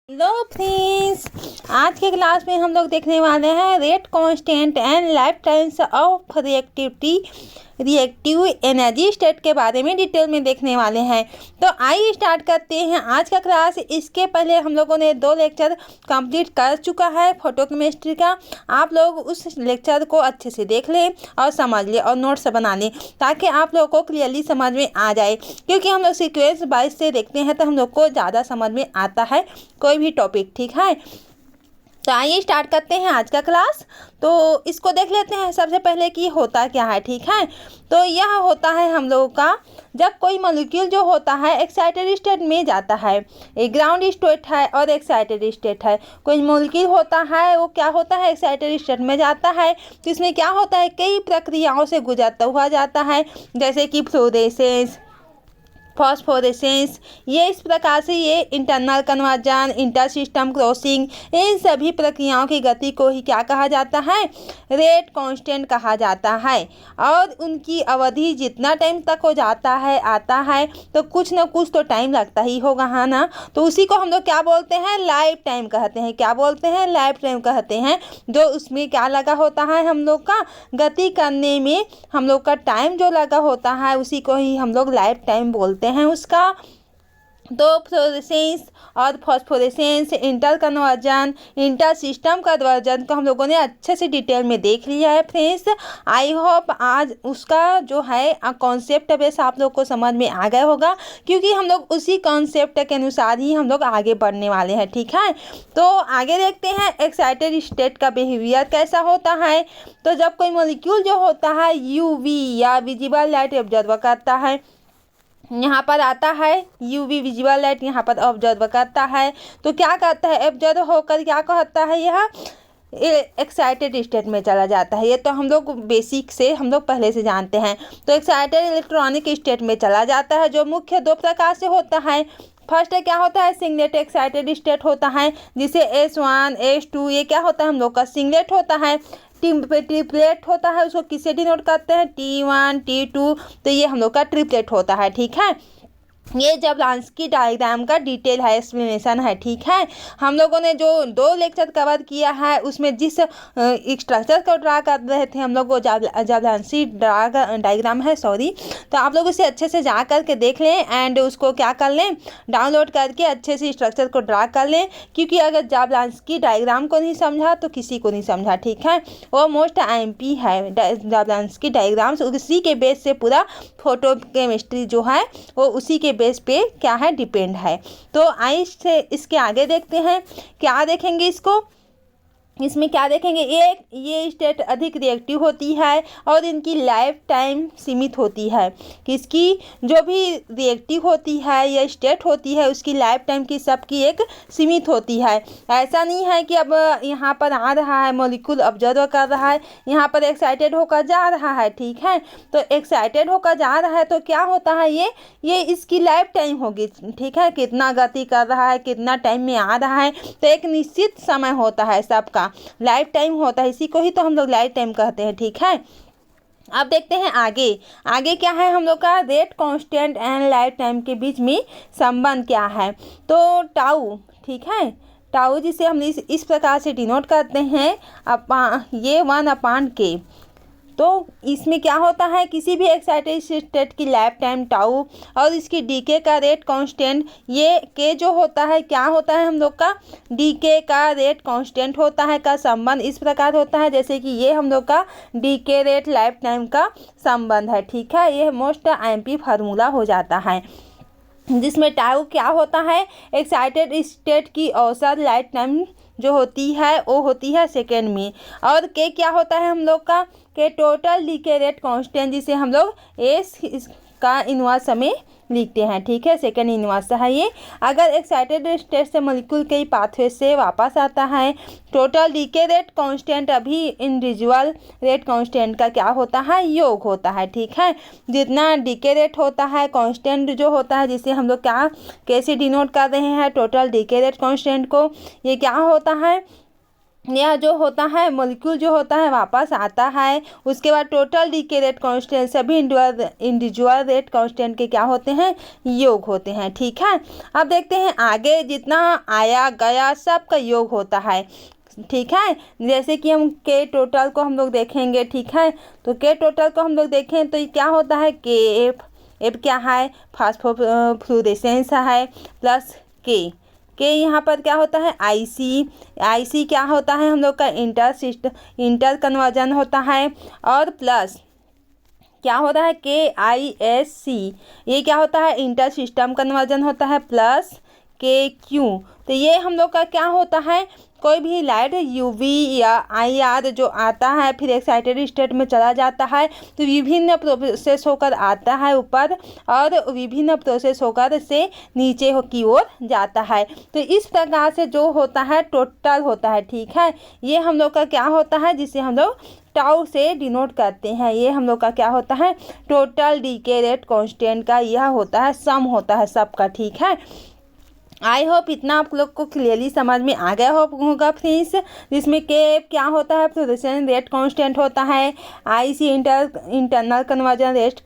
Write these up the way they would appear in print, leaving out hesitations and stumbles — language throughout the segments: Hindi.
हेलो फ्रेंड्स, आज के क्लास में हम लोग देखने वाले हैं rate constant and life times of reactive energy state के बारे में डिटेल में देखने वाले हैं। तो आइए स्टार्ट करते हैं आज का क्लास। इसके पहले हम लोगों ने 2 लेक्चर कंप्लीट कर चुका है फोटोकेमिस्ट्री का। आप लोग उस लेक्चर को अच्छे से देख लें और समझ लें और नोट्स बना लें ताकि आप लोगों को क्लियरली समझ में आ जाए, क्योंकि हम लोग सीक्वेंस वाइज से देखते हैं तो हम लोग को ज़्यादा समझ में आता है कोई भी टॉपिक। ठीक है, तो आइए स्टार्ट करते हैं आज का क्लास। तो इसको देख लेते हैं सबसे पहले कि होता क्या है। ठीक है, तो यह होता है हम लोगों का जब कोई मॉलिक्यूल जो होता है एक्साइटेड स्टेट में जाता है। एक ग्राउंड स्टेट है और एक्साइटेड स्टेट है। कोई मॉलिक्यूल होता है वो क्या होता है एक्साइटेड स्टेट में जाता है, तो इसमें क्या होता है कई प्रक्रियाओं से गुजरता हुआ जाता है, जैसे कि फ्लोरेसेंस, फॉस्फोरेसेंस। ये इस प्रकार से ये internal conversion, inter system crossing, इन सभी प्रक्रियाओं की गति को ही क्या कहा जाता है, रेट कांस्टेंट कहा जाता है। और उनकी अवधि जितना टाइम तक हो जाता है आता है तो कुछ ना कुछ तो टाइम लगता ही होगा, है ना। तो उसी को हम लोग क्या बोलते हैं, लाइफ टाइम कहते हैं। क्या बोलते हैं, लाइफ टाइम कहते हैं। जो उसमें क्या लगा होता है हम लोग का गति करने में हम लोग का टाइम जो लगा होता है उसी को ही हम लोग लाइफ टाइम बोलते हैं उसका। तो फ्लोरेसेंस और phosphorescence, inter conversion, inter system conversion को हम लोगों ने अच्छे से डिटेल में देख लिया है फ्रेंड्स। आई होप आज उसका जो है कॉन्सेप्ट बेस आप लोग को समझ में आ गया होगा, क्योंकि हम लोग उसी कॉन्सेप्ट के अनुसार ही हम लोग आगे बढ़ने वाले हैं। ठीक है, तो आगे देखते हैं एक्साइटेड स्टेट का बिहेवियर कैसा होता है। तो जब कोई मॉलिक्यूल जो होता है यूवी या विजिबल लाइट ऑब्जर्व करता है, यहाँ पर आता है यूवी विजुअल लाइट, यहाँ पर ऑब्जर्व करता है, तो क्या करता है ऑब्जर्व होकर क्या कहता है यह एक्साइटेड स्टेट में चला जाता है। ये तो हम लोग बेसिक से हम लोग पहले से जानते हैं। तो एक्साइटेड इलेक्ट्रॉनिक स्टेट में चला जाता है, जो मुख्य 2 प्रकार से होता है। फर्स्ट क्या होता है सिंगलेट एक्साइटेड स्टेट होता है, जिसे S1 S2 ये क्या होता है हम लोग का सिंगलेट होता है। ट्रिपलेट होता है, उसको किससे डिनोट करते हैं, T1 T2, तो ये हम लोग का ट्रिपलेट होता है। ठीक है, ये जाब्लांस्की डायग्राम का डिटेल है, एक्सप्लेनेशन है। ठीक है, हम लोगों ने जो 2 लेक्चर कवर किया है उसमें जिस स्ट्रक्चर को ड्रा कर रहे थे हम लोग वो जाब्लांस्की डायग्राम है, सॉरी। तो आप लोग उसे अच्छे से जा करके देख लें एंड उसको क्या कर लें, डाउनलोड करके अच्छे से स्ट्रक्चर को ड्रा कर लें, क्योंकि अगर जाब्लांस्की डायग्राम को नहीं समझा तो किसी को नहीं समझा। ठीक है, वो मोस्ट IMP है जाब्लांस्की डायग्राम्स, उसी के बेस से पूरा फोटो केमिस्ट्री जो है वो उसी के बेस पे क्या है डिपेंड है। तो आइए से इसके आगे देखते हैं क्या देखेंगे इसमें क्या देखेंगे। ये स्टेट अधिक रिएक्टिव होती है और इनकी लाइफ टाइम सीमित होती है। किसकी, जो भी रिएक्टिव होती है या स्टेट होती है उसकी लाइफ टाइम की सबकी एक सीमित होती है। ऐसा नहीं है कि अब यहाँ पर आ रहा है मॉलिक्यूल ऑब्जर्व कर रहा है, यहाँ पर एक्साइटेड होकर जा रहा है। ठीक है, तो एक्साइटेड होकर जा रहा है तो क्या होता है ये इसकी लाइफ टाइम होगी। ठीक है, कितना गति कर रहा है, कितना टाइम में आ रहा है, तो एक निश्चित समय होता है सबका लाइफ टाइम होता है, इसी को ही तो हम लोग लाइफ टाइम कहते हैं। ठीक है, अब देखते हैं आगे क्या है हम लोग का rate constant and life time के बीच में संबंध क्या है। तो टाउ, ठीक है, टाउ जिसे हम इस प्रकार से डिनोट करते हैं ये 1/k। तो इसमें क्या होता है किसी भी एक्साइटेड स्टेट की लाइफ टाइम टाउ और इसकी डीके का रेट कांस्टेंट, ये के जो होता है क्या होता है हम लोग का डीके का रेट कांस्टेंट होता है का संबंध इस प्रकार होता है, जैसे कि ये हम लोग का डीके रेट लाइफ टाइम का संबंध है। ठीक है, ये मोस्ट IMP फार्मूला हो जाता है, जिसमें टाउ क्या होता है एक्साइटेड स्टेट की औसत लाइफ टाइम जो होती है वो होती है सेकेंड में। और के क्या होता है हम लोग का के टोटल डीके रेट कांस्टेंट, जिसे हम लोग एस का इनवर्स में लिखते हैं। ठीक है, सेकेंड इनवर्स है ये। अगर एक्साइटेड स्टेट से मॉलिक्यूल कई पाथवे से वापस आता है, टोटल डीके रेट कांस्टेंट अभी इंडिविजुअल रेट कांस्टेंट का क्या होता है योग होता है। ठीक है, जितना डीके रेट होता है कांस्टेंट जो होता है जिसे हम लोग क्या कैसे डिनोट कर रहे हैं टोटल डीके रेट कांस्टेंट को, ये क्या होता है यह जो होता है मॉलिक्यूल जो होता है वापस आता है। उसके बाद टोटल डीके रेट कांस्टेंट सभी इंडिविजुअल रेट कांस्टेंट के क्या होते हैं, योग होते हैं। ठीक है, अब देखते हैं आगे, जितना आया गया सब का योग होता है। ठीक है, जैसे कि हम के टोटल को हम लोग देखेंगे। ठीक है, तो के टोटल को हम लोग देखें तो ये क्या होता है, के एफ क्या है, फास्फोफ्लूरेसेंस है, प्लस के यहाँ पर क्या होता है, आईसी क्या होता है हम लोग का इंटर कन्वर्जन होता है, और प्लस क्या होता है KISC, ये क्या होता है इंटर सिस्टम कन्वर्जन होता है, प्लस KQ। तो ये हम लोग का क्या होता है, कोई भी लाइट UV या IR जो आता है फिर एक्साइटेड स्टेट में चला जाता है तो विभिन्न प्रोसेस होकर आता है ऊपर और विभिन्न प्रोसेस होकर से नीचे की ओर जाता है। तो इस प्रकार से जो होता है टोटल होता है। ठीक है, ये हम लोग का क्या होता है, जिसे हम लोग टाउ से डिनोट करते हैं। ये हम लोग का क्या होता है, टोटल डीके रेट कांस्टेंट का यह होता है, सम होता है सबका। ठीक है, आई होप इतना आप लोग को क्लियरली समझ में आ गया होगा फ्रेंड्स, जिसमें के क्या होता है, फ्लोरेसेंस रेट कांस्टेंट होता है, IC internal conversion rate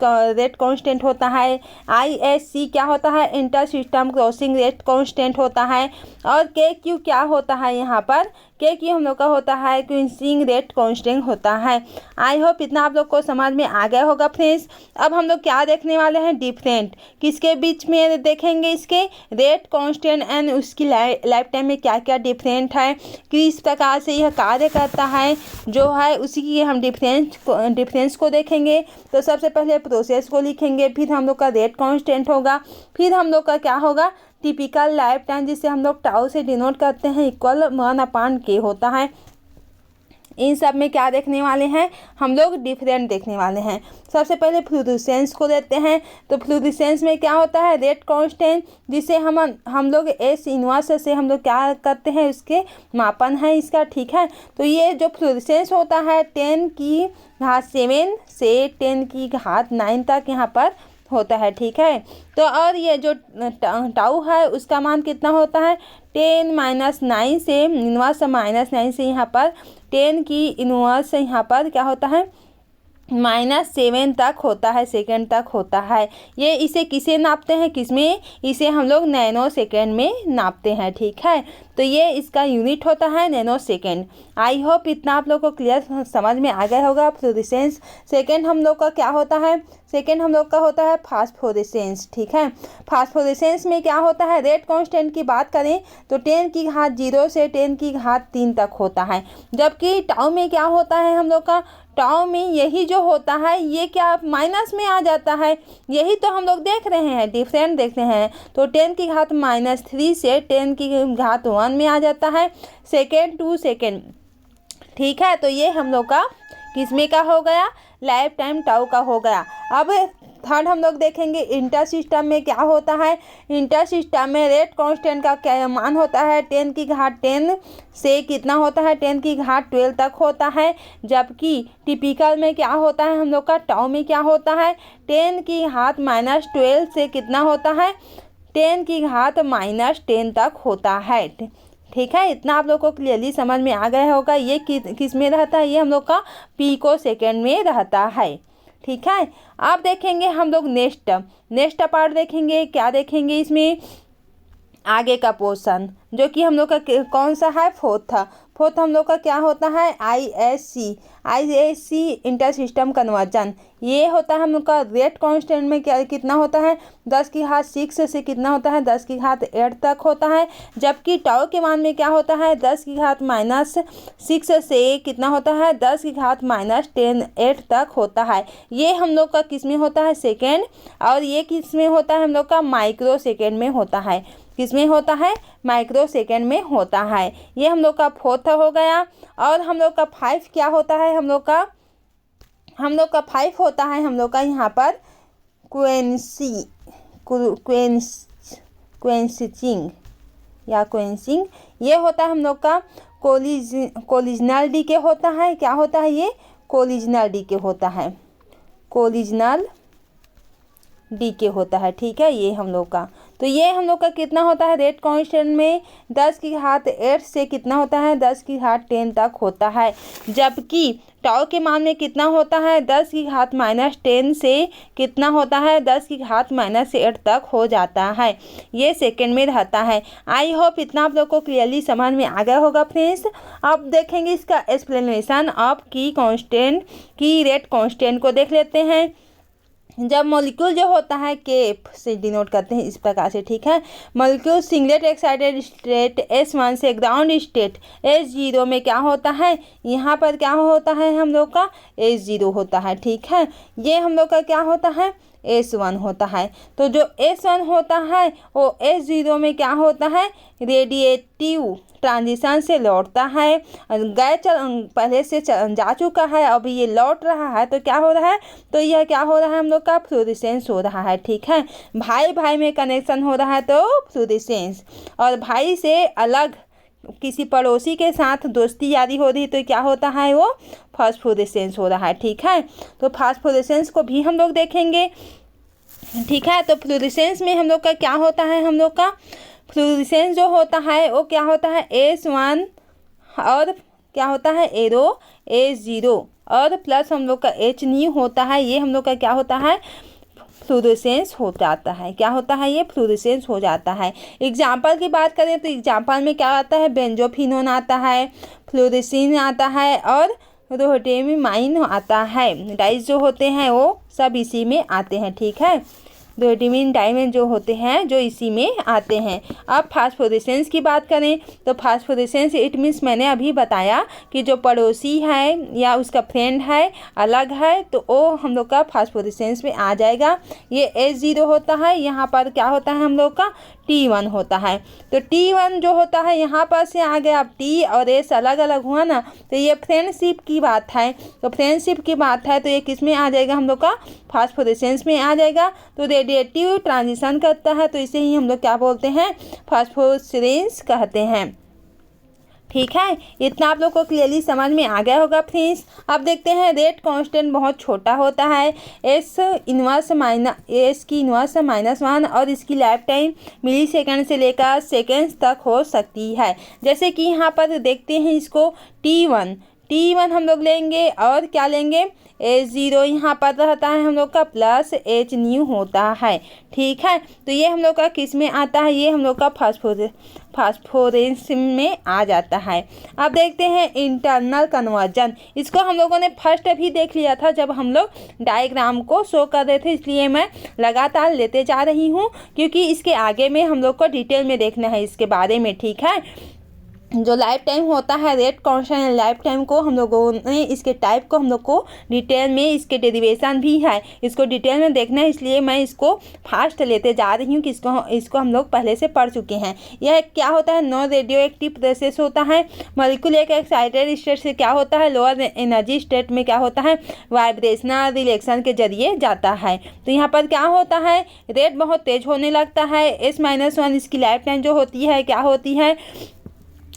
constant होता है, आईएससी क्या होता है, inter system crossing rate constant होता है, और के क्यू क्या होता है, यहाँ पर के क्यू हम लोग का होता है क्विंसिंग रेट कांस्टेंट होता है। आई होप इतना आप लोग को समझ में आ गया होगा फ्रेंड्स। अब हम लोग क्या देखने वाले हैं, डिफरेंट किसके बीच में देखेंगे, इसके रेट कांस्टेंट एंड उसकी लाइफ टाइम में क्या क्या डिफरेंट है, किस प्रकार से यह कार्य करता है जो है, उसी की हम डिफरेंस को देखेंगे। तो सबसे पहले प्रोसेस को लिखेंगे, फिर हम लोग का रेट कांस्टेंट होगा, फिर हम लोग का क्या होगा, टिपिकल लाइफ टाइम जिसे हम लोग टाउ से डिनोट करते हैं, इक्वल 1/k होता है। इन सब में क्या देखने वाले हैं, हम लोग डिफरेंट देखने वाले हैं। सबसे पहले फ्लूरेसेंस को देते हैं, तो फ्लूरेसेंस में क्या होता है, रेट कांस्टेंट जिसे हम लोग एस इनवर्स से हम लोग क्या करते हैं, उसके मापन है इसका। ठीक है, तो ये जो फ्लूरेसेंस होता है 10⁻7 से 10⁻9 तक यहाँ पर होता है। ठीक है, तो और ये जो टाउ है उसका मान कितना होता है, 10⁻9 से इनवर्स -9 से यहाँ पर 10 की इनवर्स से यहाँ पर क्या होता है, -7 तक होता है, सेकेंड तक होता है। ये इसे किसे नापते हैं, किसमें, इसे हम लोग नैनो सेकेंड में नापते हैं। ठीक है, तो ये इसका यूनिट होता है नैनो सेकेंड। आई होप इतना आप लोग को क्लियर समझ में आ गया होगा। फ्लोरेसेंस सेकेंड हम लोग का क्या होता है, सेकेंड हम लोग का होता है फास्फोरेसेंस। ठीक है, फास्फोरेसेंस में क्या होता है, रेट कांस्टेंट की बात करें तो 10⁻0 से 10⁻3 तक होता है, जबकि टाउ में क्या होता है, हम लोग का टाउ में यही जो होता है ये क्या माइनस में आ जाता है, यही तो हम लोग देख रहे हैं, डिफरेंट देखते हैं। तो 10⁻³ से 10⁻1 में आ जाता है, सेकेंड टू सेकेंड। ठीक है, तो ये हम लोग का किसमें का हो गया, लाइफ टाइम टाउ का हो गया। अब थर्ड हम लोग देखेंगे इंटर सिस्टम में क्या होता है, इंटर सिस्टम में रेट कांस्टेंट का क्या मान होता है, 10⁻10 से कितना होता है, 10⁻12 तक होता है, जबकि टिपिकल में क्या होता है, हम लोग का टाउ में क्या होता है, 10⁻12 से कितना होता है, 10⁻10 तक होता है। ठीक है, इतना आप लोग को क्लियरली समझ में आ गया होगा। ये किस में रहता है, ये हम लोग का पिको सेकेंड में रहता है। ठीक है, अब देखेंगे हम लोग नेक्स्ट पार्ट देखेंगे, क्या देखेंगे इसमें, आगे का पोर्शन जो कि हम लोग का कौन सा है, फोर्थ हम लोग का क्या होता है, आईएससी इंटर सिस्टम कन्वर्जन। ये होता है हम लोग का रेट कांस्टेंट में क्या कितना होता है, 10⁻6 से कितना होता है, 10⁻8 तक होता है, जबकि टाउ के मान में क्या होता है, 10⁻6 से कितना होता है, 10⁻8 तक होता है। ये हम लोग का किस में होता है, सेकेंड, और ये किस में होता है, हम लोग का माइक्रो सेकेंड में होता है। किसमें होता है, माइक्रो सेकेंड में होता है। ये हम लोग का फोर्थ हो गया। और हम लोग का 5 क्या होता है, हम लोग का 5 होता है हम लोग का यहाँ पर क्वेंसिंग या क्वेंसिंग। ये होता है हम लोग का कोलिजनल डीके होता है। क्या होता है ये, कोलिजनल डीके होता है, कोलिजनल डीके होता है। ठीक है, ये हम लोग का, तो ये हम लोग का कितना होता है रेट कांस्टेंट में 10⁸ से कितना होता है 10⁻10 तक होता है, जबकि टाउ के मान में कितना होता है 10⁻−10 से कितना होता है 10⁻−8 तक हो जाता है। ये सेकंड में रहता है। आई होप इतना आप लोग को क्लियरली समझ में आ गया होगा फ्रेंड्स। अब देखेंगे इसका एक्सप्लेनेशन ऑफ की कांस्टेंट की रेट कांस्टेंट को देख लेते हैं। जब मॉलिक्यूल जो होता है के से डिनोट करते हैं इस प्रकार से। ठीक है, molecule singlet excited state S1 से ग्राउंड स्टेट S0 में क्या होता है, यहाँ पर क्या होता है हम लोग का S0 होता है। ठीक है, ये हम लोग का क्या होता है S1 होता है। तो जो S1 होता है वो S0 में क्या होता है रेडिएटिव ट्रांजिशन से लौटता है। गैस पहले से जा चुका है, अभी ये लौट रहा है, तो क्या हो रहा है, तो यह क्या हो रहा है हम लोग का फ्लोरेसेंस हो रहा है। ठीक है, भाई भाई में कनेक्शन हो रहा है तो फ्लोरेसेंस, और भाई से अलग किसी पड़ोसी के साथ दोस्ती यारी हो रही तो क्या होता है वो फास्फोरेसेंस हो रहा है। ठीक है, तो फास्फोरेसेंस को भी हम लोग देखेंगे। ठीक है, तो फ्लोरेसेंस में हम लोग का क्या होता है, हम लोग का फ्लोरेसेंस जो होता है वो क्या होता है S1 और क्या होता है एरो S0 और प्लस हम लोग का H न्यू होता है। ये हम लोग का क्या होता है फ्लोरेसेंस हो जाता है। क्या होता है ये फ्लोरेसेंस हो जाता है। एग्जाम्पल की बात करें तो एग्जाम्पल में क्या आता है बेंजोफिनोन आता है, फ्लोरेसिन आता है और रोटेमिमाइन आता है। डाइज जो होते हैं वो सब इसी में आते हैं। ठीक है, रोटेमिन डाइमेन जो होते हैं जो इसी में आते हैं। अब फास्फोरेसेंस की बात करें तो फास्फोरेसेंस इट मीन्स मैंने अभी बताया कि जो पड़ोसी है या उसका फ्रेंड है अलग है तो वो हम लोग का फास्फोरेसेंस में आ जाएगा। ये S0 होता है, यहाँ पर क्या होता है हम लोग का T1 होता है। तो T1 जो होता है यहाँ पर से आ गया, अब T और S अलग अलग हुआ ना, तो ये फ्रेंडशिप की बात है। तो फ्रेंडशिप की बात है तो ये किस में आ जाएगा हम लोग का फास्फोरेसेंस में आ जाएगा। तो रेडिएटिव ट्रांजिशन करता है तो इसे ही हम लोग क्या बोलते हैं फास्फोरेसेंस कहते हैं। ठीक है, इतना आप लोग को क्लियरली समझ में आ गया होगा फ्रेंड्स। अब देखते हैं रेट कांस्टेंट बहुत छोटा होता है S की इनवर्स -1 और इसकी लाइफ टाइम मिली सेकेंड से लेकर सेकेंड्स तक हो सकती है। जैसे कि यहाँ पर देखते हैं इसको T1 हम लोग लेंगे और क्या लेंगे S0 यहाँ पर रहता है हम लोग का प्लस H न्यू होता है। ठीक है, तो ये हम लोग का किस में आता है, ये हम लोग का फास्फोरेंस में आ जाता है। अब देखते हैं इंटरनल कन्वर्जन। इसको हम लोगों ने फर्स्ट भी देख लिया था जब हम लोग डायग्राम को शो कर रहे थे, इसलिए मैं लगातार लेते जा रही हूँ क्योंकि इसके आगे में हम लोग को डिटेल में देखना है इसके बारे में। ठीक है, जो लाइफ टाइम होता है रेट कांस्टेंट लाइफ टाइम को हम लोगों ने इसके टाइप को हम लोग को डिटेल में इसके डेरिवेशन भी है, इसको डिटेल में देखना है, इसलिए मैं इसको फास्ट लेते जा रही हूँ कि इसको हम लोग पहले से पढ़ चुके हैं। यह क्या होता है नॉन रेडियो एक्टिव प्रोसेस होता है। मॉलिक्यूल एक एक्साइटेड स्टेट से क्या होता है लोअर एनर्जी स्टेट में क्या होता है वाइब्रेशनल रिलेक्शन के जरिए जाता है। तो यहाँ पर क्या होता है रेट बहुत तेज होने लगता है। S-1 इसकी लाइफ टाइम जो होती है क्या होती है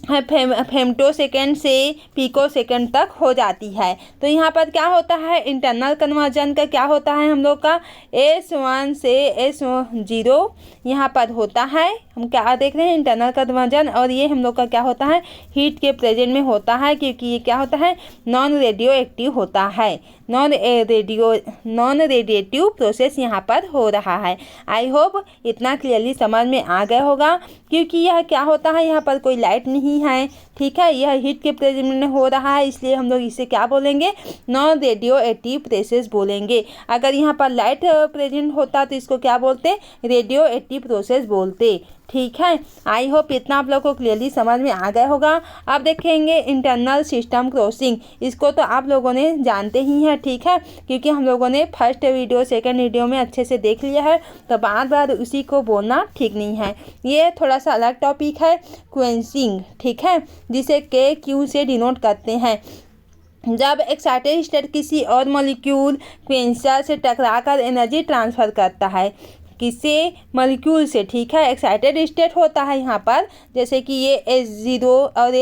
फेमटो सेकेंड से पिको सेकेंड तक हो जाती है। तो यहाँ पर क्या होता है इंटरनल कन्वर्जन का क्या होता है हम लोग का S1 से S0 यहाँ पर होता है। हम क्या देख रहे हैं इंटरनल कन्वर्जन, और ये हम लोग का क्या होता है हीट के प्रेजेंट में होता है क्योंकि ये क्या होता है नॉन रेडियो एक्टिव होता है, नॉन रेडिएटिव प्रोसेस यहाँ पर हो रहा है। आई होप इतना क्लियरली समझ में आ गया होगा क्योंकि यह क्या होता है यहाँ पर कोई लाइट नहीं है। ठीक है, यह हीट के प्रेजेंट में हो रहा है इसलिए हम लोग इसे क्या बोलेंगे नॉन रेडियो एक्टिव प्रोसेस बोलेंगे। अगर यहाँ पर लाइट प्रेजेंट होता तो इसको क्या बोलते रेडियो एक्टिव प्रोसेस बोलते। ठीक है, आई होप इतना आप लोग को क्लियरली समझ में आ गया होगा। अब देखेंगे इंटरनल सिस्टम क्रॉसिंग। इसको तो आप लोगों ने जानते ही हैं। ठीक है, क्योंकि हम लोगों ने फर्स्ट वीडियो सेकंड वीडियो में अच्छे से देख लिया है तो बार बार उसी को बोलना ठीक नहीं है। ये थोड़ा सा अलग टॉपिक है क्वेंसिंग। ठीक है, जिसे KQ से डिनोट करते हैं। जब एक्साइटेड स्टेट किसी और मॉलिक्यूल क्वेंसर से टकराकर एनर्जी ट्रांसफ़र करता है किसी मॉलिक्यूल से। ठीक है, एक्साइटेड स्टेट होता है यहाँ पर जैसे कि ये S0 और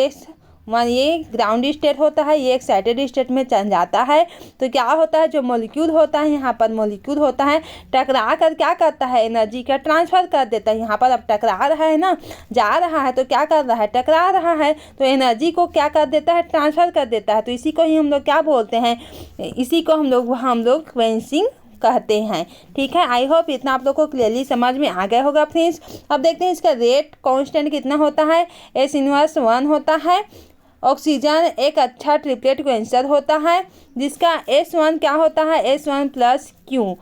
ये ग्राउंड स्टेट होता है, ये एक्साइटेड स्टेट में चल जाता है। तो क्या होता है, जो मॉलिक्यूल होता है, यहाँ पर मॉलिक्यूल होता है, टकरा कर क्या करता है, एनर्जी का ट्रांसफ़र कर देता है। यहाँ पर अब टकरा रहा है ना, जा रहा है तो क्या कर रहा है, टकरा रहा है, तो एनर्जी को क्या कर देता है, ट्रांसफ़र कर देता है। तो इसी को ही हम लोग क्या बोलते हैं, इसी को हम लोग क्वेंसिंग कहते हैं। ठीक है, आई होप इतना आप लोग को क्लियरली समझ में आ गया होगा फ्रेंड्स। अब देखते हैं इसका रेट कांस्टेंट कितना होता है। S इनवर्स 1 होता है। ऑक्सीजन एक अच्छा ट्रिपलेट क्वेंसर होता है जिसका S1 क्या होता है, S1 प्लस Q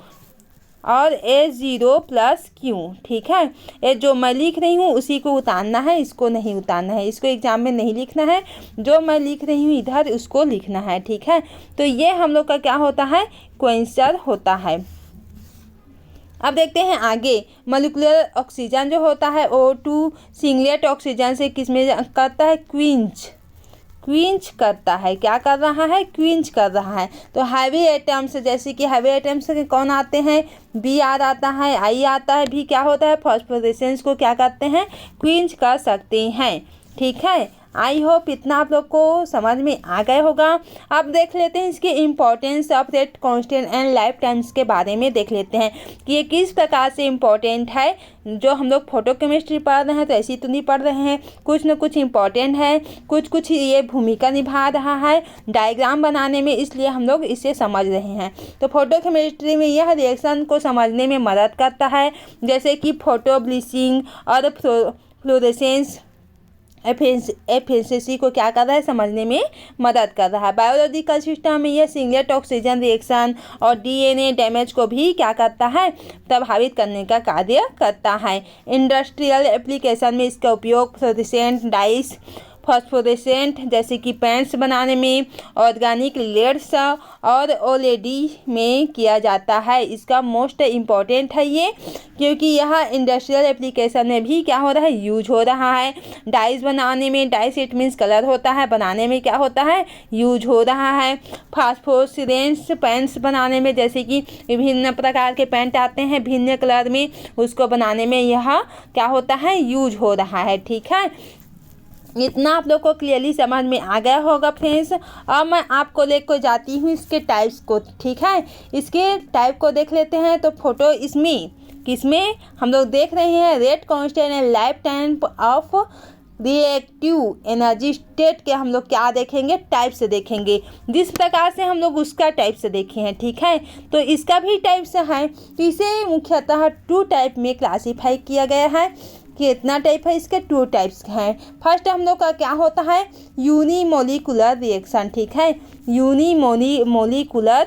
और S0 प्लस Q। ठीक है, ये जो मैं लिख रही हूँ उसी को उतारना है, इसको नहीं उतारना है, इसको एग्जाम में नहीं लिखना है, जो मैं लिख रही हूँ इधर उसको लिखना है। ठीक है, तो ये हम लोग का क्या होता है, क्वेंसर होता है। अब देखते हैं आगे, मॉलिक्यूलर ऑक्सीजन जो होता है O2 सिंगलेट ऑक्सीजन से किस में करता है, क्विंच करता है। क्या कर रहा है, क्विंच कर रहा है। तो हैवी एटम्स, जैसे कि हैवी एटम्स के कौन आते हैं, Br आता है, I आता है, भी क्या होता है, फॉस्फोरेसेंस को क्या करते हैं, क्विंच कर सकते हैं। ठीक है, आई होप इतना आप लोग को समझ में आ गया होगा। अब देख लेते हैं इसके importance of rate constant and life times के बारे में देख लेते हैं कि ये किस प्रकार से इम्पोर्टेंट है। जो हम लोग फोटोकेमिस्ट्री पढ़ रहे हैं तो ऐसी तो नहीं पढ़ रहे हैं, कुछ न कुछ इम्पोर्टेंट है, कुछ ये भूमिका निभा रहा है डायग्राम बनाने में, इसलिए हम लोग इसे समझ रहे हैं। तो फोटोकेमिस्ट्री में यह रिएक्शन को समझने में मदद करता है, जैसे कि फोटो ब्लीचिंग और फ्लोरेसेंस एफिशिएंसी को क्या कर रहा है, समझने में मदद कर रहा है। बायोलॉजिकल सिस्टम में यह सिंगलेट ऑक्सीजन रिएक्शन और डीएनए डैमेज को भी क्या करता है, प्रभावित करने का कार्य करता है। इंडस्ट्रियल एप्लीकेशन में इसका उपयोग फ्लोरेसेंट डाइस, फॉस्फोरेसेंट जैसे कि पेंट्स बनाने में, ऑर्गेनिक लेड्स और ओलेडी में किया जाता है। इसका मोस्ट इम्पॉर्टेंट है ये, क्योंकि यह इंडस्ट्रियल एप्लीकेशन में भी क्या हो रहा है, यूज हो रहा है। डाइस बनाने में, डाइस इट मीन्स कलर होता है, बनाने में क्या होता है, यूज हो रहा है। फास्फोरेसेंस पेंट्स बनाने में, जैसे कि विभिन्न प्रकार के पेंट आते हैं भिन्न कलर में, उसको बनाने में यह क्या होता है, यूज हो रहा है। ठीक है, इतना आप लोग को क्लियरली समझ में आ गया होगा फ्रेंड्स। अब मैं आपको लेकर जाती हूँ इसके टाइप्स को। ठीक है, इसके टाइप को देख लेते हैं। तो फोटो इसमें किसमें हम लोग देख रहे हैं, rate constant and life time of reactive energy state के हम लोग क्या देखेंगे, टाइप से देखेंगे, जिस प्रकार से हम लोग उसका टाइप से देखे हैं। ठीक है, तो इसका भी टाइप से है, तो इसे मुख्यतः 2 टाइप में क्लासीफाई किया गया है। कि इतना टाइप है, इसके 2 टाइप्स हैं। फर्स्ट हम लोग का क्या होता है, यूनिमोलिकुलर रिएक्शन। ठीक है, यूनिमोलिकुलर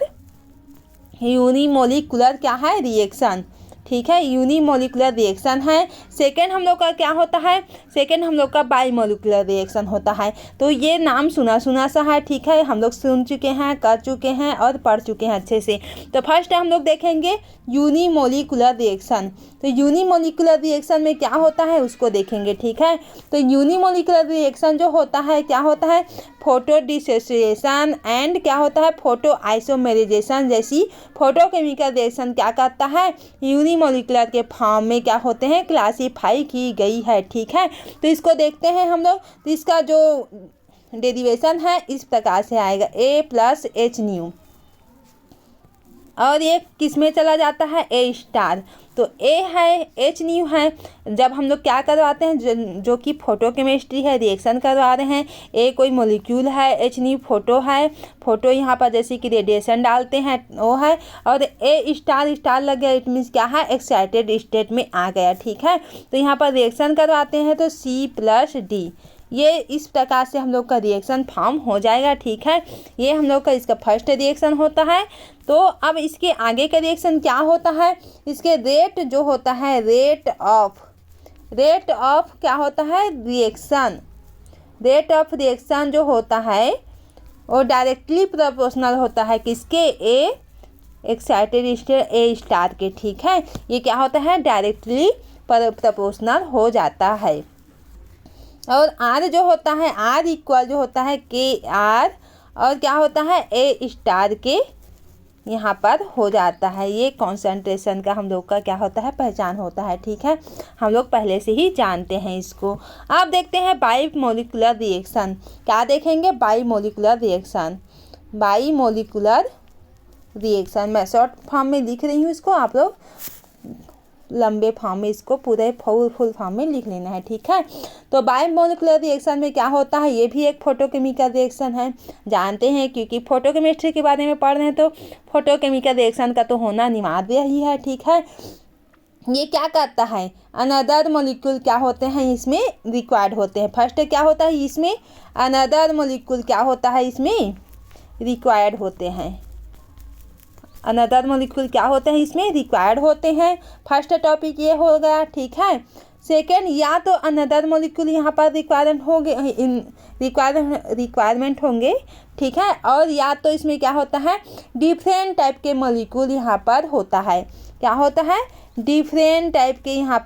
क्या है, रिएक्शन। ठीक है, यूनिमोलिकुलर रिएक्शन है। सेकेंड हम लोग का क्या होता है, सेकेंड हम लोग का बाईमोलिकुलर रिएक्शन होता है। तो ये नाम सुना सा है। ठीक है, हम लोग सुन चुके हैं, कर चुके हैं और पढ़ चुके हैं अच्छे से। तो फर्स्ट हम लोग देखेंगे यूनिमोलिकुलर रिएक्शन। तो यूनिमोलिकुलर रिएक्शन में क्या होता है उसको देखेंगे। ठीक है, तो यूनिमोलिकुलर रिएक्शन जो होता है, क्या होता है, फोटो डिसोसिएशन एंड क्या होता है, फोटो आइसोमेराइजेशन जैसी फोटोकेमिकल रिएक्शन क्या करता है, यूनिमोलिकुलर के फॉर्म में क्या होते हैं, क्लासीफाई की गई है। ठीक है, तो इसको देखते हैं हम लोग। तो इसका जो डेरिवेशन है इस प्रकार से आएगा, A+H∝। और ये किस में चला जाता है, A*। तो A है, H∝ है। जब हम लोग क्या करवाते हैं, जो कि फोटोकेमिस्ट्री है, रिएक्शन करवा रहे हैं, A कोई मॉलिक्यूल है, H∝ फोटो है, फोटो यहाँ पर जैसे कि रेडिएशन डालते हैं वो है, और A** लग गया, इट मीन्स क्या है, एक्साइटेड स्टेट में आ गया। ठीक है, तो यहाँ पर रिएक्शन करवाते हैं तो C+D, ये इस प्रकार से हम लोग का रिएक्शन फॉर्म हो जाएगा। ठीक है, ये हम लोग का इसका फर्स्ट रिएक्शन होता है। तो अब इसके आगे का रिएक्शन क्या होता है, इसके रेट जो होता है, रेट ऑफ क्या होता है, रिएक्शन, रेट ऑफ रिएक्शन जो होता है वो डायरेक्टली प्रोपोर्शनल होता है किसके, एक्साइटेड स्टेट A* के। ठीक है, ये क्या होता है, डायरेक्टली प्रोपोर्शनल हो जाता है। और R जो होता है, R= जो होता है KR, और क्या होता है, A* के यहाँ पर हो जाता है। ये कॉन्सेंट्रेशन का हम लोग का क्या होता है, पहचान होता है। ठीक है, हम लोग पहले से ही जानते हैं इसको। अब देखते हैं बाईमोलिकुलर रिएक्शन। क्या देखेंगे, बाईमोलिकुलर रिएक्शन। बाईमोलिकुलर रिएक्शन मैं शॉर्ट फॉर्म में लिख रही हूँ इसको, आप लोग लंबे फॉर्म में इसको पूरे फुल फॉर्म में लिख लेना है। ठीक है, तो बायोमोलिकुलर रिएक्शन में क्या होता है, ये भी एक फोटोकेमिकल रिएक्शन है, जानते हैं, क्योंकि फोटोकेमिस्ट्री के बारे में पढ़ रहे हैं तो फोटोकेमिकल रिएक्शन का तो होना अनिवार्य ही है। ठीक है, ये क्या करता है, अनदर मोलिक्यूल क्या होते हैं इसमें रिक्वायर्ड होते हैं। फर्स्ट क्या होता है इसमें, अनदर मोलिक्यूल क्या होता है इसमें रिक्वायर्ड होते हैं। अनदर मोलिक्यूल क्या होते हैं इसमें रिक्वायर्ड होते हैं। फर्स्ट टॉपिक ये हो गया। ठीक है, सेकेंड, या तो अनदर मोलिक्यूल यहाँ पर रिक्वायरमेंट होंगे। ठीक है, और या तो इसमें क्या होता है, डिफरेंट टाइप के मोलिक्यूल यहाँ पर होता है। क्या होता है, डिफरेंट टाइप के यहाँ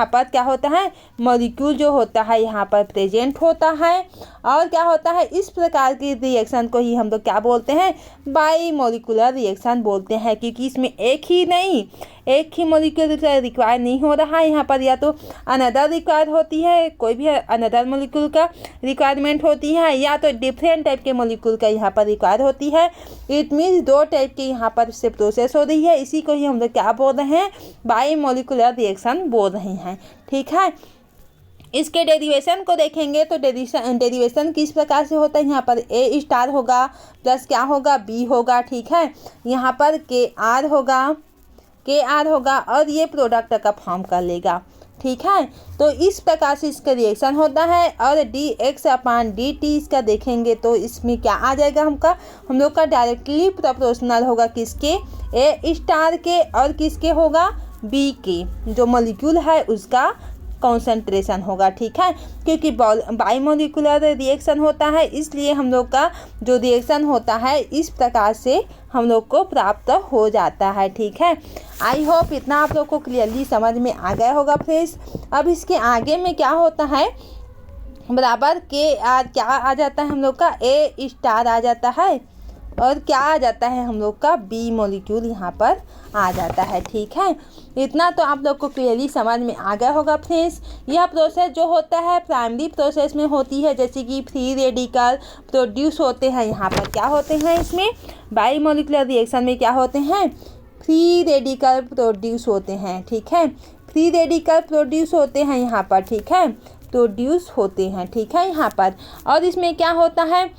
पर क्या होता है, मॉलिक्यूल जो होता है यहाँ पर प्रेजेंट होता है। और क्या होता है, इस प्रकार की रिएक्शन को ही हम लोग क्या बोलते हैं, बाईमोलिकुलर रिएक्शन बोलते हैं, क्योंकि इसमें एक ही मॉलिक्यूल रिक्वायर नहीं हो रहा है यहाँ पर, या तो अनदर रिक्वायर होती है, कोई भी अनदर मॉलिक्यूल का रिक्वायरमेंट होती है, या तो डिफरेंट टाइप के मॉलिक्यूल का यहाँ पर रिक्वायर होती है। इट मीन्स दो टाइप के यहाँ पर से प्रोसेस हो रही है, इसी को ही हम लोग क्या बोल रहे हैं, बाईमोलिकुलर रिएक्शन बोल रहे हैं। ठीक है, इसके डेरिवेशन को देखेंगे तो डेरिवेशन किस प्रकार से होता है, यहाँ पर ए स्टार होगा प्लस क्या होगा, बी होगा। ठीक है, यहाँ पर के आर होगा और ये प्रोडक्ट का फॉर्म कर लेगा। ठीक है, तो इस प्रकार से इसका रिएक्शन होता है। और dx/dt इसका देखेंगे तो इसमें क्या आ जाएगा, हम लोग का डायरेक्टली प्रोपोर्शनल होगा किसके, ए स्टार के, और किसके होगा, बी के, जो मॉलिक्यूल है उसका कॉन्सेंट्रेशन होगा। ठीक है, क्योंकि बाईमोलिकुलर रिएक्शन होता है, इसलिए हम लोग का जो रिएक्शन होता है इस प्रकार से हम लोग को प्राप्त हो जाता है। ठीक है, आई होप इतना आप लोग को क्लियरली समझ में आ गया होगा फ्रेंड्स। अब इसके आगे में क्या होता है, बराबर के आर क्या आ जाता है हम लोग का, ए स्टार आ जाता है, और क्या आ जाता है हम लोग का, बी मॉलिक्यूल यहाँ पर आ जाता है। ठीक है, इतना तो आप लोग को क्लियरली समझ में आ गया होगा फ्रेंड्स। यह प्रोसेस जो होता है प्राइमरी प्रोसेस में होती है, जैसे कि फ्री रेडिकल प्रोड्यूस होते हैं, यहाँ पर क्या होते हैं, इसमें बाईमोलिकुलर रिएक्शन में क्या होते हैं, फ्री रेडिकल प्रोड्यूस होते हैं। ठीक है, फ्री रेडिकल प्रोड्यूस होते हैं यहाँ पर। ठीक है, प्रोड्यूस होते हैं। ठीक है, यहाँ पर, और इसमें क्या होता है,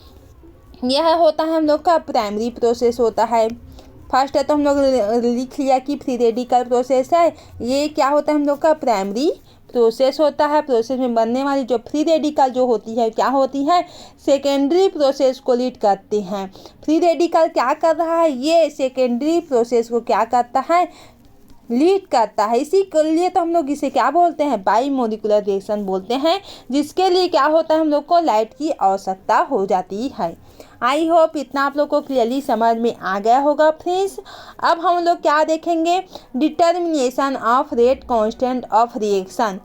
यह होता है हम लोग का प्राइमरी प्रोसेस होता है। फर्स्ट है तो हम लोग लिख लिया कि फ्री रेडिकल प्रोसेस है, ये क्या होता है हम लोग का प्राइमरी प्रोसेस होता है। प्रोसेस में बनने वाली जो फ्री रेडिकल जो होती है क्या होती है, सेकेंडरी प्रोसेस को लीड करते हैं। फ्री रेडिकल क्या कर रहा है, ये सेकेंडरी प्रोसेस को क्या करता है, लीड करता है। इसी के लिए तो हम लोग इसे क्या बोलते हैं, बाईमोलिकुलर रिएक्शन बोलते हैं, जिसके लिए क्या होता है हम लोग को लाइट की आवश्यकता हो जाती है। आई होप इतना आप लोग को क्लियरली समझ में आ गया होगा फ्रेंड्स। अब हम लोग क्या देखेंगे, determination of rate constant of reaction.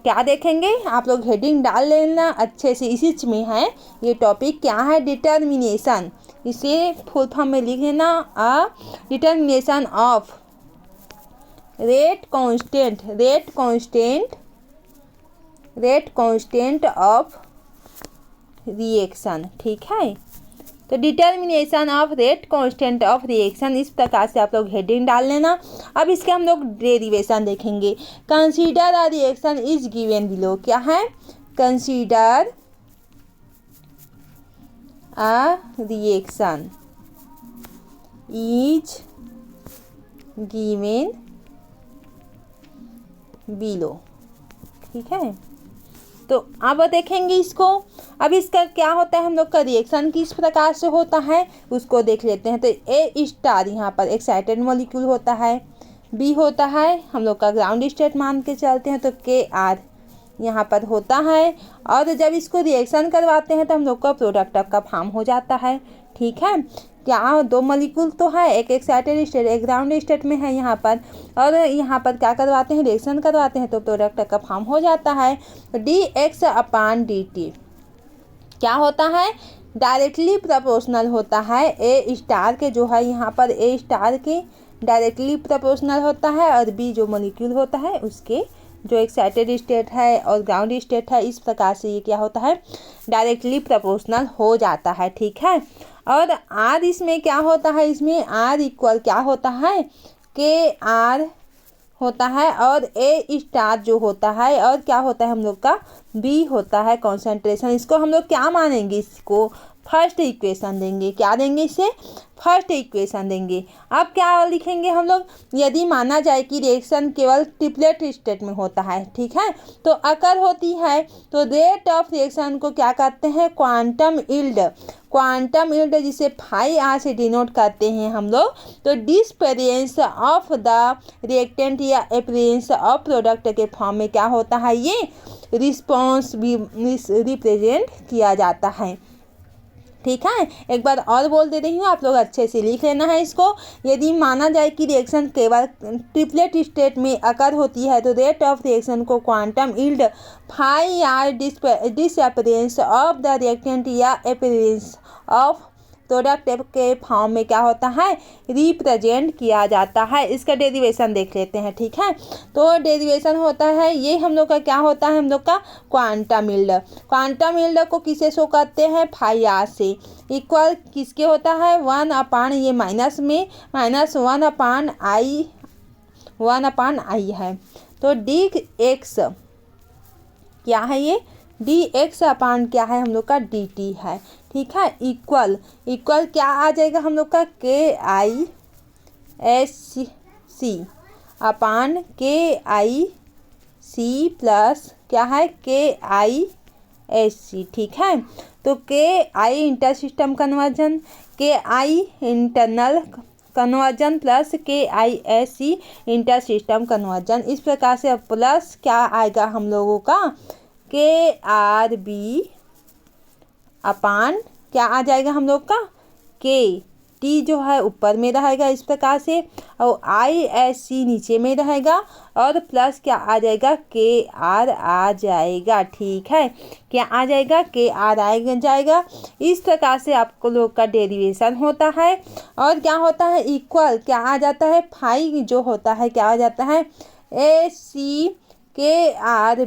क्या देखेंगे, आप लोग हेडिंग डाल लेना अच्छे से, इसी में है ये टॉपिक, क्या है, डिटर्मिनेशन। इसे फुल फॉर्म में लिख लेना, determination of rate constant of reaction. ठीक है, तो determination of rate constant of reaction, इस प्रकार से आप लोग हेडिंग डाल लेना। अब इसके हम लोग डेरिवेशन देखेंगे। Consider a reaction is given below, क्या है, consider a reaction is given below. ठीक है, तो अब देखेंगे इसको। अब इसका क्या होता है, हम लोग का रिएक्शन किस प्रकार से होता है उसको देख लेते हैं। तो ए स्टार यहाँ पर एक्साइटेड मॉलिक्यूल होता है, बी होता है हम लोग का ग्राउंड स्टेट मान के चलते हैं, तो के आर यहाँ पर होता है। और जब इसको रिएक्शन करवाते हैं तो हम लोग का प्रोडक्ट का फॉर्म हो जाता है। ठीक है, क्या दो मॉलिक्यूल तो है, एक एक्साइटेड स्टेट एक ग्राउंड स्टेट में है यहाँ पर, और यहाँ पर क्या करवाते हैं, रिएक्शन करवाते हैं तो प्रोडक्ट का फॉर्म हो जाता है। dx/dt क्या होता है, डायरेक्टली प्रोपोर्शनल होता है ए स्टार के, जो है यहाँ पर ए स्टार के डायरेक्टली प्रोपोर्शनल होता है, और बी जो मॉलिक्यूल होता है उसके जो एक्साइटेड स्टेट है और ग्राउंड स्टेट है, इस प्रकार से ये क्या होता है डायरेक्टली प्रोपोर्शनल हो जाता है। ठीक है, और आर इसमें क्या होता है, इसमें आर इक्वल क्या होता है के आर होता है, और ए स्टार जो होता है और क्या होता है हम लोग का बी होता है कॉन्सेंट्रेशन। इसको हम लोग क्या मानेंगे, इसको फर्स्ट इक्वेशन देंगे। क्या देंगे, इसे फर्स्ट इक्वेशन देंगे। अब क्या लिखेंगे हम लोग, यदि माना जाए कि रिएक्शन केवल ट्रिपलेट स्टेट में होता है, ठीक है, तो अकर होती है तो रेट ऑफ रिएक्शन को क्या कहते हैं क्वांटम यील्ड। क्वांटम यील्ड जिसे फाई आर से डिनोट करते हैं हम लोग, तो डिसपेरेंस ऑफ द रिएक्टेंट या अपीयरेंस ऑफ प्रोडक्ट के फॉर्म में क्या होता है, ये रिस्पॉन्स भी रिप्रेजेंट किया जाता है। ठीक है, एक बार और बोल दे रही हूँ, आप लोग अच्छे से लिख लेना है इसको। यदि माना जाए कि रिएक्शन केवल ट्रिपलेट स्टेट में अकर होती है तो रेट ऑफ रिएक्शन को quantum yield phi or disappearance of the reactant या अपीयरेंस ऑफ प्रोडक्ट के फॉर्म में क्या होता है रिप्रेजेंट किया जाता है। इसका डेरिवेशन देख लेते हैं। ठीक है, तो डेरिवेशन होता है ये हम लोग का क्या होता है, हम लोग का क्वांटम यील्ड। क्वांटम यील्ड को किसे शो करते हैं, फाई आर से, इक्वल किसके होता है 1/, ये माइनस में -1/i है, तो डी एक्स क्या है, ये डी एक्स अपान क्या है हम लोग का डी टी है। ठीक है, इक्वल क्या आ जाएगा हम लोग का के आई एस सी अपान के आई सी प्लस क्या है के आई एस सी। ठीक है, तो के आई इंटर सिस्टम कन्वर्जन, के आई internal conversion plus k I S C inter system conversion. इस प्रकार से प्लस क्या आएगा हम लोगों का के आर बी अपान क्या आ जाएगा हम लोग का के टी जो है ऊपर में रहेगा इस प्रकार से, और आई एस सी नीचे में रहेगा, और प्लस क्या आ जाएगा के आर आ जाएगा। ठीक है, क्या आ जाएगा के आर आ जाएगा। इस प्रकार से आपको लोग का डेरिवेशन होता है। और क्या होता है इक्वल क्या आ जाता है फाई जो होता है क्या आ जाता है ए सी के आर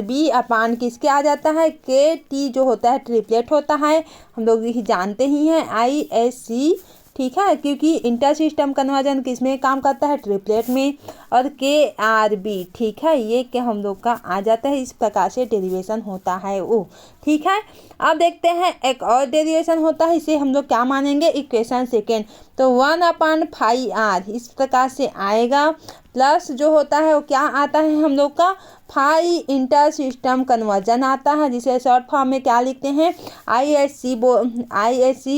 बी अपान किसके आ जाता है के टी जो होता है ट्रिपलेट होता है, हम लोग ये जानते ही हैं आई एस सी। ठीक है, क्योंकि इंटर सिस्टम कन्वर्जन किस में काम करता है ट्रिपलेट में, और के आर बी। ठीक है, ये क्या हम लोग का आ जाता है, इस प्रकार से डेरिवेशन होता है वो। ठीक है, अब देखते हैं एक और डेरिवेशन होता है, इसे हम लोग क्या मानेंगे इक्वेशन सेकेंड, तो 1/φr इस प्रकार से आएगा, प्लस जो होता है वो क्या आता है हम लोग का फाई इंटर सिस्टम कन्वर्जन आता है, जिसे शॉर्ट फॉर्म में क्या लिखते हैं ISC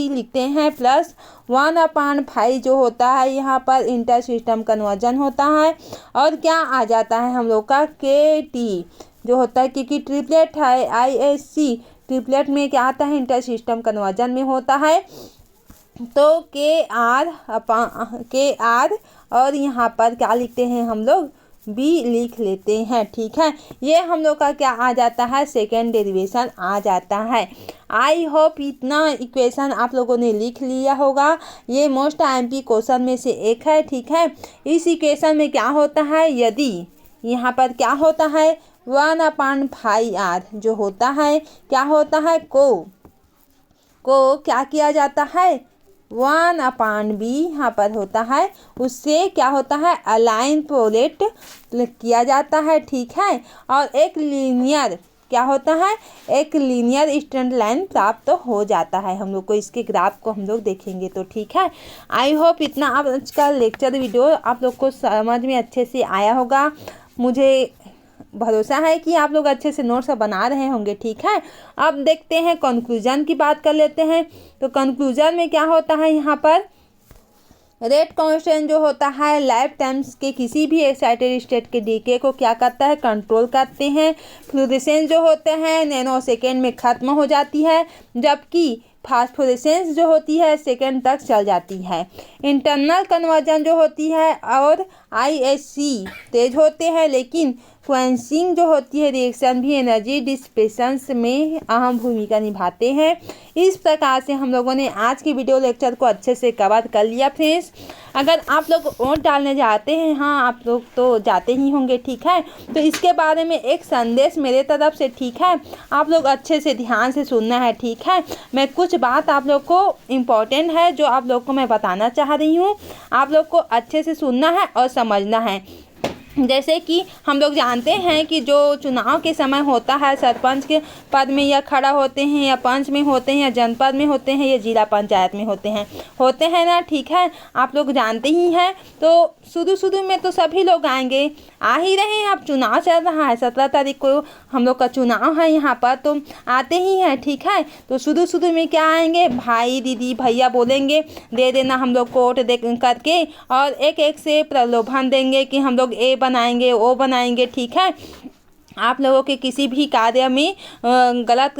लिखते हैं, प्लस 1/φ जो होता है यहाँ पर इंटर सिस्टम कन्वर्जन होता है, और क्या आ जाता है हम लोग का के टी जो होता है, क्योंकि ट्रिपलेट है ISC ट्रिपलेट में क्या आता है इंटर सिस्टम कन्वर्जन में होता है, तो के आर और यहाँ पर क्या लिखते हैं हम लोग बी लिख लेते हैं। ठीक है, ये हम लोग का क्या आ जाता है सेकेंड डेरिवेशन आ जाता है। आई होप इतना इक्वेशन आप लोगों ने लिख लिया होगा, ये मोस्ट IMP क्वेश्चन में से एक है। ठीक है, इस इक्वेशन में क्या होता है, यदि यहाँ पर क्या होता है 1/φr जो होता है क्या होता है को क्या किया जाता है 1/b यहाँ पर होता है, उससे क्या होता है अलाइन प्रोलेट किया जाता है। ठीक है, और एक लीनियर क्या होता है एक लीनियर स्ट्रेट लाइन प्राप्त हो जाता है हम लोग को। इसके ग्राफ को हम लोग देखेंगे तो ठीक है। आई होप इतना आज का लेक्चर वीडियो आप लोग को समझ में अच्छे से आया होगा। मुझे भरोसा है कि आप लोग अच्छे से नोट्स बना रहे होंगे। ठीक है, अब देखते हैं कंक्लूजन की बात कर लेते हैं। तो कंक्लूजन में क्या होता है, यहाँ पर रेट कांस्टेंट जो होता है लाइफ टाइम्स के किसी भी एक्साइटेड स्टेट के डीके को क्या करता है कंट्रोल करते हैं। फ्लोरेसेंस जो होते हैं नैनो सेकेंड में ख़त्म हो जाती है, जबकि फास्फोरेसेंस जो होती है सेकेंड तक चल जाती है। इंटरनल कन्वर्जन जो होती है और आईएससी तेज होते हैं, लेकिन क्वेंसिंग जो होती है रिएक्शन भी एनर्जी डिसिपेशंस में अहम भूमिका निभाते हैं। इस प्रकार से हम लोगों ने आज की वीडियो लेक्चर को अच्छे से कवर कर लिया फ्रेंड्स। अगर आप लोग वोट डालने जाते हैं, हाँ आप लोग तो जाते ही होंगे, ठीक है, तो इसके बारे में एक संदेश मेरे तरफ से, ठीक है, आप लोग अच्छे से ध्यान से सुनना है, ठीक है। मैं कुछ बात आप लोग को इम्पोर्टेंट है जो आप लोग को मैं बताना चाह रही हूँ, आप लोग को अच्छे से सुनना है और समझना है। जैसे कि हम लोग जानते हैं कि जो चुनाव के समय होता है, सरपंच के पद में या खड़ा होते हैं, या पंच में होते हैं, या जनपद में होते हैं, या जिला पंचायत में होते हैं ना, ठीक है, आप लोग जानते ही हैं। तो शुरू में तो सभी लोग आएंगे, आ ही रहे हैं, अब चुनाव चल रहा है, 17 तारीख को हम लोग का चुनाव है यहाँ पर, तो आते ही हैं, ठीक है। तो शुरू में क्या आएंगे, भाई दीदी भैया बोलेंगे, दे देना हम लोग को वोट दे करके, और एक से प्रलोभन देंगे कि हम लोग ये बनाएंगे वो बनाएंगे, ठीक है। आप लोगों के किसी भी कार्य में गलत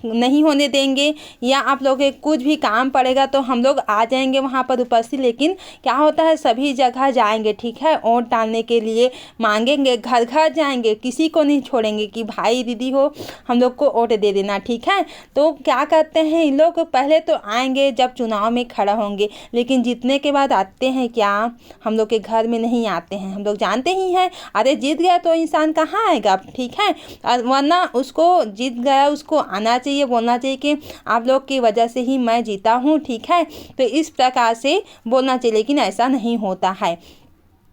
नहीं होने देंगे, या आप लोगों के कुछ भी काम पड़ेगा तो हम लोग आ जाएंगे वहाँ पर उपस्थित। लेकिन क्या होता है, सभी जगह जाएंगे, ठीक है, वोट डालने के लिए मांगेंगे, घर घर जाएंगे, किसी को नहीं छोड़ेंगे कि भाई दीदी हो हम लोग को वोट दे देना, ठीक है। तो क्या करते हैं इन लोग, पहले तो आएंगे जब चुनाव में खड़ा होंगे, लेकिन जीतने के बाद आते हैं क्या, हम लोग के घर में नहीं आते हैं। हम लोग जानते ही हैं, अरे जीत गया तो इंसान कहाँ आएगा, ठीक है, और वरना उसको जीत गया उसको आना चाहिए, बोलना चाहिए कि आप लोग की वजह से ही मैं जीता हूँ, ठीक है। तो इस प्रकार से बोलना चाहिए, लेकिन ऐसा नहीं होता है।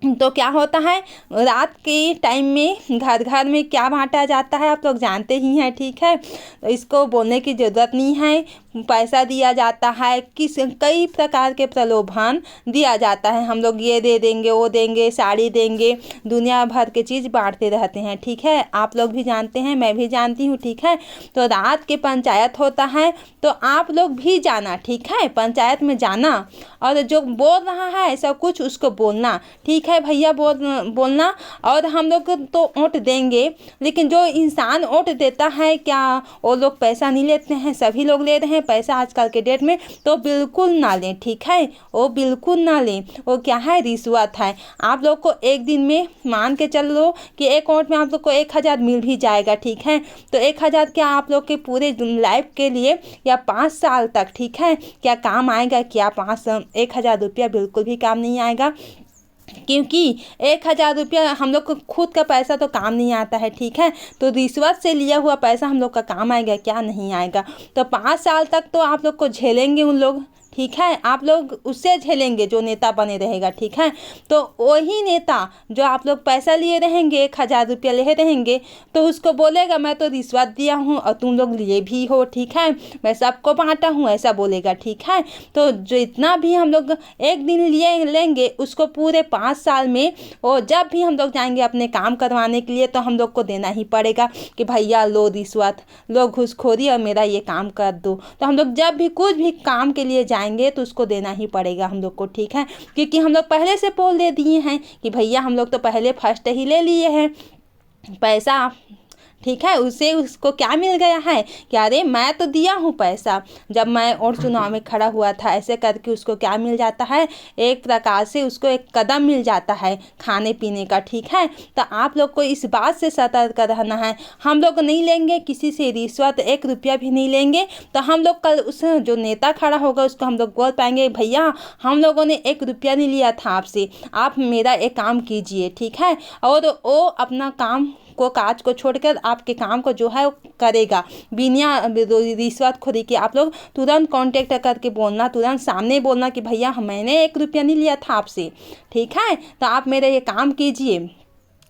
तो क्या होता है, रात के टाइम में घर घर में क्या बांटा जाता है आप लोग जानते ही हैं, ठीक है, तो इसको बोलने की ज़रूरत नहीं है। पैसा दिया जाता है, कई प्रकार के प्रलोभन दिया जाता है, हम लोग ये दे देंगे वो देंगे, साड़ी देंगे, दुनिया भर के चीज़ बांटते रहते हैं, ठीक है, आप लोग भी जानते हैं, मैं भी जानती हूँ, ठीक है। तो रात के पंचायत होता है, तो आप लोग भी जाना, ठीक है, पंचायत में जाना, और जो बोल रहा है ऐसा कुछ उसको बोलना, ठीक है भैया, बोलना। और हम लोग तो वोट देंगे, लेकिन जो इंसान वोट देता है क्या वो लोग पैसा नहीं लेते हैं, सभी लोग ले रहे हैं पैसा आजकल के डेट में, तो बिल्कुल ना लें, ठीक है, वो बिल्कुल ना लें, वो क्या है, रिश्वत है। आप लोग को एक दिन में मान के चल लो कि एक वोट में आप लोग को 1000 मिल भी जाएगा, ठीक है। तो 1000 क्या आप लोग के पूरे लाइफ के लिए या 5 साल तक, ठीक है, क्या काम आएगा, क्या 1000 रुपया बिल्कुल भी काम नहीं आएगा, क्योंकि 1000 रुपया हम लोग को खुद का पैसा तो काम नहीं आता है, ठीक है। तो रिश्वत से लिया हुआ पैसा हम लोग का काम आएगा क्या, नहीं आएगा। तो 5 साल तक तो आप लोग को झेलेंगे उन लोग, ठीक है, आप लोग उससे झेलेंगे जो नेता बने रहेगा, ठीक है। तो वही नेता जो आप लोग पैसा लिए रहेंगे, 1000 रुपया ले रहेंगे, तो उसको बोलेगा मैं तो रिश्वत दिया हूँ और तुम लोग लिए भी हो, ठीक है, मैं सबको बांटा हूँ, ऐसा बोलेगा, ठीक है। तो जो इतना भी हम लोग एक दिन लिए लेंगे उसको पूरे 5 साल में, और जब भी हम लोग जाएंगे अपने काम करवाने के लिए तो हम लोग को देना ही पड़ेगा कि भैया लो रिश्वत, लो घूसखोरी और मेरा ये काम कर दो। तो हम लोग जब भी कुछ भी काम के लिए जाएंगे तो उसको देना ही पड़ेगा हम लोग को, ठीक है, क्योंकि हम लोग पहले से बोल दे दिए हैं कि भैया हम लोग तो पहले फर्स्ट ही ले लिए हैं पैसा, ठीक है। उसको क्या मिल गया है कि अरे मैं तो दिया हूँ पैसा जब मैं और चुनाव में खड़ा हुआ था, ऐसे करके उसको क्या मिल जाता है, एक प्रकार से उसको एक कदम मिल जाता है खाने पीने का, ठीक है। तो आप लोग को इस बात से सतर्क रहना है, हम लोग नहीं लेंगे किसी से रिश्वत, 1 रुपया भी नहीं लेंगे। तो हम लोग कल उस जो नेता खड़ा होगा उसको हम लोग बोल पाएंगे भैया हम लोगों ने 1 रुपया नहीं लिया था आपसे, आप मेरा एक काम कीजिए, ठीक है। और वो अपना काम को काज को छोड़कर आपके काम को जो है वो करेगा बिना रिश्वतखोरी के। आप लोग तुरंत कांटेक्ट करके बोलना, तुरंत सामने बोलना कि भैया मैंने 1 रुपया नहीं लिया था आपसे, ठीक है, तो आप मेरे ये काम कीजिए,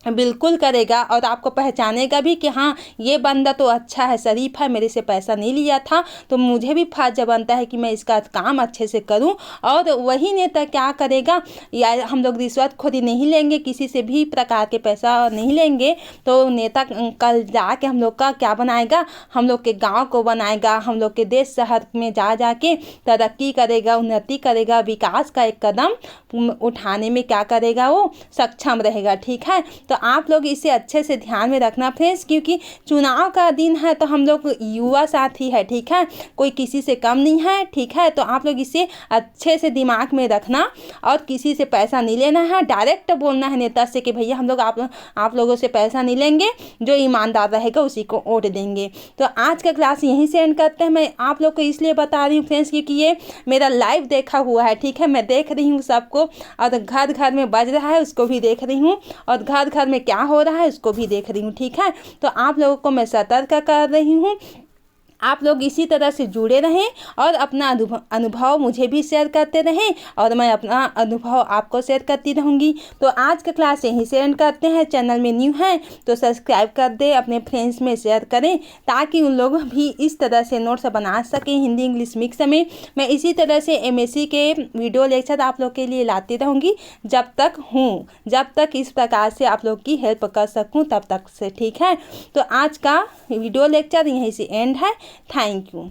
बिल्कुल करेगा। और आपको पहचानेगा भी कि हाँ ये बंदा तो अच्छा है, शरीफ है, मेरे से पैसा नहीं लिया था, तो मुझे भी फर्ज बनता है कि मैं इसका काम अच्छे से करूं। और वही नेता क्या करेगा, या हम लोग रिश्वतखोरी नहीं लेंगे, किसी से भी प्रकार के पैसा नहीं लेंगे, तो नेता कल जाके हम लोग का क्या बनाएगा, हम लोग के गाँव को बनाएगा, हम लोग के देश शहर में जा के तरक्की करेगा, उन्नति करेगा, विकास का एक कदम उठाने में क्या करेगा वो सक्षम रहेगा, ठीक है। तो आप लोग इसे अच्छे से ध्यान में रखना फ्रेंड्स, क्योंकि चुनाव का दिन है तो हम लोग युवा साथी है, ठीक है, कोई किसी से कम नहीं है, ठीक है। तो आप लोग इसे अच्छे से दिमाग में रखना और किसी से पैसा नहीं लेना है, डायरेक्ट बोलना है नेता से कि भैया हम लोग आप लोगों से पैसा नहीं लेंगे, जो ईमानदार रहेगा उसी को वोट देंगे। तो आज का क्लास यहीं से एंड करते हैं। मैं आप लोग को इसलिए बता रही हूँ फ्रेंड्स क्योंकि ये मेरा लाइव देखा हुआ है, ठीक है, मैं देख रही हूँ सबको, और घर घर में बज रहा है उसको भी देख रही हूँ, और घर घर में क्या हो रहा है उसको भी देख रही हूँ, ठीक है। तो आप लोगों को मैं सतर्क कर रही हूँ, आप लोग इसी तरह से जुड़े रहें और अपना अनुभव मुझे भी शेयर करते रहें और मैं अपना अनुभव आपको शेयर करती रहूँगी। तो आज का क्लास यहीं से एंड करते हैं। चैनल में न्यू हैं तो सब्सक्राइब कर दें, अपने फ्रेंड्स में शेयर करें ताकि उन लोग भी इस तरह से नोट्स बना सकें हिंदी इंग्लिश मिक्स में। मैं इसी तरह से MSc के वीडियो लेक्चर आप लोग के लिए लाती रहूँगी जब तक इस प्रकार से आप लोग की हेल्प कर सकूँ तब तक से, ठीक है। तो आज का वीडियो लेक्चर यहीं से एंड है। Thank you.